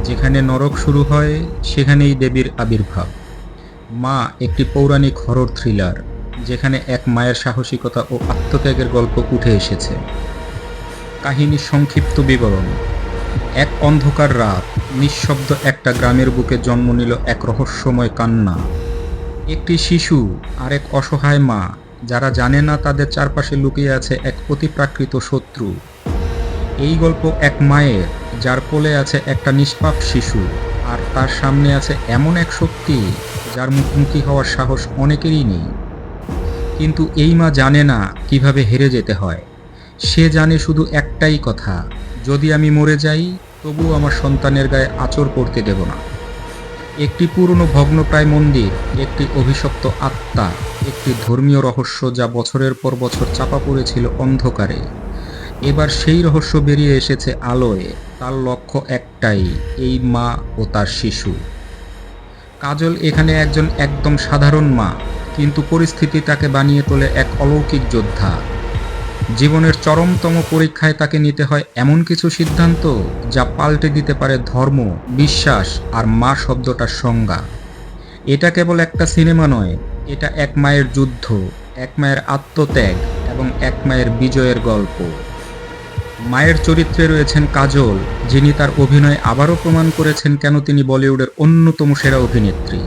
যেখানে নরক শুরু হয় সেখানেই দেবীর আবির্ভাব। মা একটি পৌরাণিক হরর থ্রিলার, যেখানে এক মায়ের সাহসিকতা ও আত্মত্যাগের গল্প উঠে এসেছে। কাহিনীর সংক্ষিপ্ত বিবরণ: এক অন্ধকার রাত, নিঃশব্দ একটা গ্রামের বুকে জন্ম নিল এক রহস্যময় কান্না। একটি শিশু আর এক অসহায় মা, যারা জানে না তাদের চারপাশে লুকিয়ে আছে এক অতিপ্রাকৃত শত্রু। এই গল্প এক মায়ের, যার কোলে আছে একটা নিষ্পাপ শিশু, আর তার সামনে আছে এমন এক শক্তি যার মুখোমুখি হওয়ার সাহস অনেকেরই নেই। কিন্তু এই মা জানে না কিভাবে হেরে যেতে হয়। সে জানে শুধু একটাই কথা: যদি আমি মরে যাই, তবুও আমার সন্তানের গায়ে আঁচড় পড়তে দেব না। একটি পুরনো ভগ্নপ্রায় মন্দির, একটি অভিশপ্ত আত্মা, একটি ধর্মীয় রহস্য যা বছরের পর বছর চাপা পড়েছিল অন্ধকারে। এবার সেই রহস্য বেরিয়ে এসেছে আলোয়। তার লক্ষ্য একটাই: এই মা ও তার শিশু। কাজল এখানে একজন একদম সাধারণ মা, কিন্তু পরিস্থিতি তাকে বানিয়ে তোলে এক অলৌকিক যোদ্ধা। জীবনের চরমতম পরীক্ষায় তাকে নিতে হয় এমন কিছু সিদ্ধান্ত যা পাল্টে দিতে পারে ধর্ম, বিশ্বাস আর মা শব্দটার সংজ্ঞা। এটা কেবল একটা সিনেমা নয়, এটা এক মায়ের যুদ্ধ, এক মায়ের আত্মত্যাগ এবং এক মায়ের বিজয়ের গল্প। মায়ের চরিত্রে রয়েছেন কাজল, যিনি তার অভিনয়ে আবারও প্রমাণ করেছেন কেন তিনি বলিউডের অন্যতম সেরা অভিনেত্রী।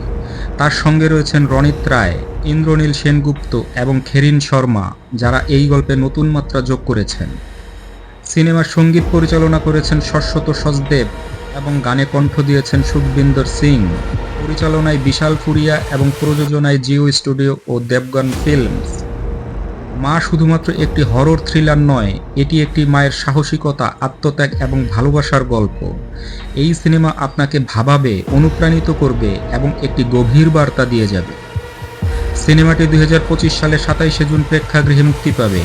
তার সঙ্গে রয়েছেন রণিত রায়, ইন্দ্রনীল সেনগুপ্ত এবং খেরিন শর্মা, যারা এই গল্পে নতুন মাত্রা যোগ করেছেন। সিনেমার সঙ্গীত পরিচালনা করেছেন শাশ্বত সচদেব এবং গানে কণ্ঠ দিয়েছেন সুখবিন্দর সিং। পরিচালনায় বিশাল ফুরিয়া এবং প্রযোজনায় জিও স্টুডিও ও দেবগন ফিল্মস। মা শুধুমাত্র একটি হরর থ্রিলার নয়, এটি একটি মায়ের সাহসিকতা, আত্মত্যাগ এবং ভালোবাসার গল্প। এই সিনেমা আপনাকে ভাবাবে, অনুপ্রাণিত করবে এবং একটি গভীর বার্তা দিয়ে যাবে। সিনেমাটি 2025 সালের 27শে জুন প্রেক্ষাগৃহে মুক্তি পাবে।